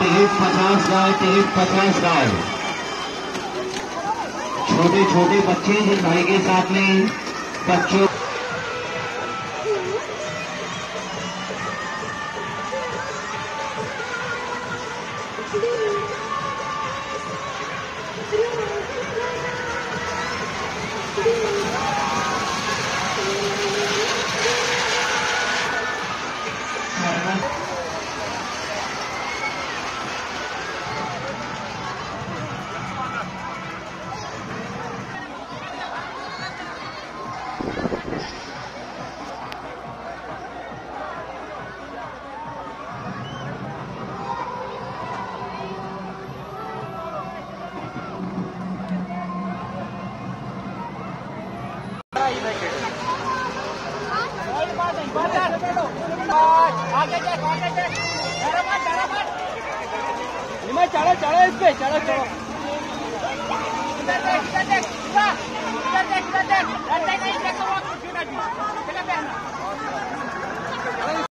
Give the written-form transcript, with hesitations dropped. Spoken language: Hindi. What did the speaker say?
टिकट 50 गाय, टिकट 50 गाय। छोटे छोटे बच्चे जिन भाई के साथ में बच्चों चढ़ो चढ़ो इस पे चढ़ो चढ़ो।